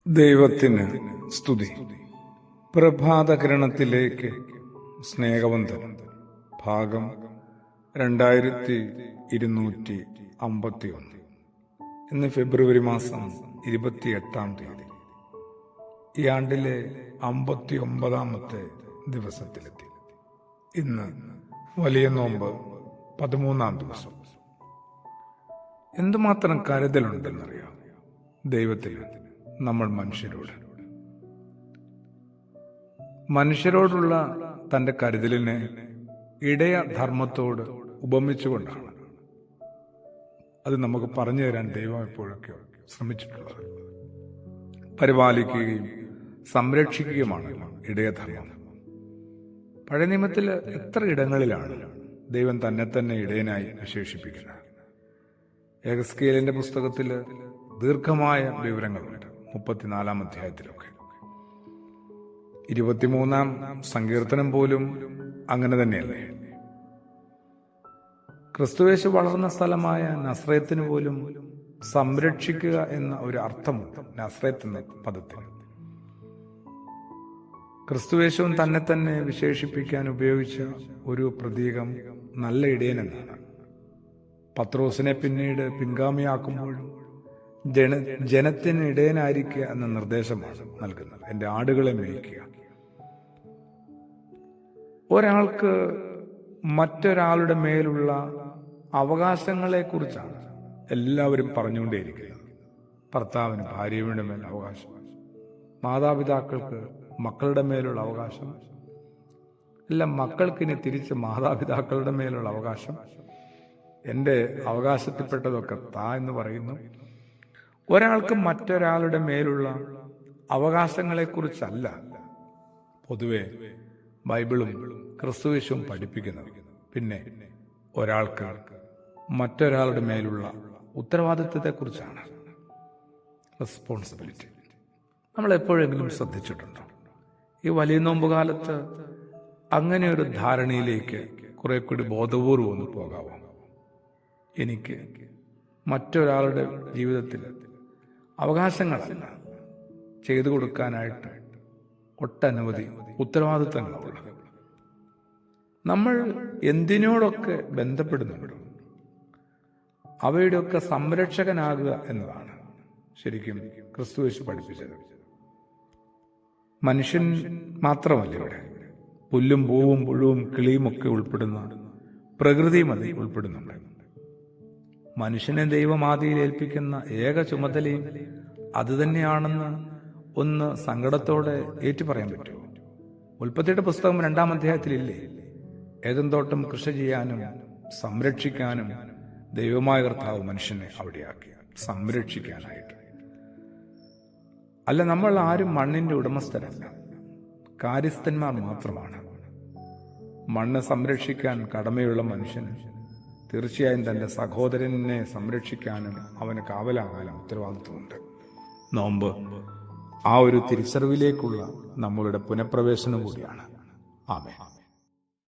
ദൈവത്തിന് സ്തുതി. പ്രഭാതകിരണത്തിലേക്ക് സ്നേഹവന്ദനം. ഭാഗം 2251. ഇന്ന് ഫെബ്രുവരി മാസം 28-ാം തീയതി. ഈ ആണ്ടിലെ 59-ാമത്തെ ദിവസത്തിലെത്തി. ഇന്ന് വലിയ നോമ്പ് 13-ാം ദിവസം. എന്തുമാത്രം കരുതലുണ്ടെന്നറിയാം ദൈവത്തിന് നമ്മൾ മനുഷ്യരോടുള്ള തന്റെ കരുതലിനെ ഇടയ ധർമ്മത്തോട് ഉപമിച്ചുകൊണ്ടാണ് അത് നമുക്ക് പറഞ്ഞു തരാൻ ദൈവം എപ്പോഴൊക്കെ ശ്രമിച്ചിട്ടുള്ളത്. പരിപാലിക്കുകയും സംരക്ഷിക്കുകയുമാണ് ഇടയധർമ്മം. പഴയ നിയമത്തിൽ എത്ര ഇടങ്ങളിലാണ് ദൈവം തന്നെ ഇടയനായി വിശേഷിപ്പിക്കുന്നത്. യെഹെസ്കേലിന്റെ പുസ്തകത്തിൽ ദീർഘമായ വിവരങ്ങളുണ്ട്. 34-ാം അധ്യായത്തിലൊക്കെ 23-ാം സങ്കീർത്തനം പോലും അങ്ങനെ തന്നെയല്ലേ. ക്രിസ്തുയേശു വളർന്ന സ്ഥലമായ നസ്രയത്തിന് പോലും സംരക്ഷിക്കുക എന്ന ഒരു അർത്ഥമുണ്ട് നസ്രയത്ത് എന്ന പദത്തിന്. ക്രിസ്തുയേശുവും തന്നെ വിശേഷിപ്പിക്കാൻ ഉപയോഗിച്ച ഒരു പ്രതീകം നല്ല ഇടയനെന്നാണ്. പത്രോസിനെ പിന്നീട് പിൻഗാമിയാക്കുമ്പോഴും ജനത്തിന് ഇടയനായിരിക്കുക എന്ന നിർദ്ദേശമാണ് നൽകുന്നത്. എൻ്റെ ആടുകളെ മേയ്ക്കുക. ഒരാൾക്ക് മറ്റൊരാളുടെ മേലുള്ള അവകാശങ്ങളെക്കുറിച്ചാണ് എല്ലാവരും പറഞ്ഞുകൊണ്ടേയിരിക്കുന്നത്. ഭർത്താവിന് ഭാര്യയുടെ മേൽ അവകാശം, മാതാപിതാക്കൾക്ക് മക്കളുടെ മേലുള്ള അവകാശം, എല്ലാം മക്കൾക്കിനി തിരിച്ച് മാതാപിതാക്കളുടെ മേലുള്ള അവകാശം. എൻ്റെ അവകാശത്തിൽപ്പെട്ടതൊക്കെ താ എന്ന് പറയുന്നു. ഒരാൾക്ക് മറ്റൊരാളുടെ മേലുള്ള അവകാശങ്ങളെക്കുറിച്ചല്ല പൊതുവെ ബൈബിളും ക്രിസ്തുയേശുവും പഠിപ്പിക്കുന്നത്. പിന്നെ ഒരാൾക്ക് മറ്റൊരാളുടെ മേലുള്ള ഉത്തരവാദിത്വത്തെക്കുറിച്ചാണ്, റെസ്പോൺസിബിലിറ്റി. നമ്മൾ എപ്പോഴെങ്കിലും ശ്രദ്ധിച്ചിട്ടുണ്ടോ? ഈ വലിയ നോമ്പുകാലത്ത് അങ്ങനെ ഒരു ധാരണയിലേക്ക് കുറെ കൂടി ബോധപൂർവം ഒന്ന് പോകാമോ? എനിക്ക് മറ്റൊരാളുടെ ജീവിതത്തിൽ അവകാശങ്ങളല്ല, ചെയ്തു കൊടുക്കാനായിട്ട് ഒട്ടനവധി ഉത്തരവാദിത്തങ്ങളുള്ളത്. നമ്മൾ എന്തിനോടൊക്കെ ബന്ധപ്പെടുന്നുണ്ടോ അവയുടെയൊക്കെ സംരക്ഷകനാകുക എന്നതാണ് ശരിക്കും ക്രിസ്തുയേശു പഠിപ്പിച്ചത്. മനുഷ്യൻ മാത്രമല്ല, ഇവിടെ പുല്ലും പൂവും പുഴുവും കിളിയും ഒക്കെ ഉൾപ്പെടുന്ന പ്രകൃതിയും അതിൽ ഉൾപ്പെടുന്നുണ്ട്. മനുഷ്യനെ ദൈവമാദിയിൽ ഏൽപ്പിക്കുന്ന ഏക ചുമതലയും അതുതന്നെയാണെന്ന് ഒന്ന് സങ്കടത്തോടെ ഏറ്റുപറയാൻ പറ്റുമോ? ഉൽപ്പത്തിയുടെ പുസ്തകം 2-ാം അധ്യായത്തിലില്ലേ, ഏദൻ തോട്ടം കൃഷി ചെയ്യാനും സംരക്ഷിക്കാനും ദൈവമായ കർത്താവ് മനുഷ്യനെ അവിടെയാക്കി, സംരക്ഷിക്കാനായിട്ട്. അല്ല, നമ്മൾ ആരും മണ്ണിന്റെ ഉടമസ്ഥരല്ല, കാര്യസ്ഥന്മാർ മാത്രമാണ്. മണ്ണ് സംരക്ഷിക്കാൻ കടമയുള്ള മനുഷ്യന് തീർച്ചയായും തന്റെ സഹോദരനെ സംരക്ഷിക്കാനും അവന് കാവലാകാനും ഉത്തരവാദിത്വമുണ്ട്. നോമ്പ് ആ ഒരു തിരിച്ചറിവിലേക്കുള്ള നമ്മളുടെ പുനഃപ്രവേശനം കൂടിയാണ്. ആമേൻ.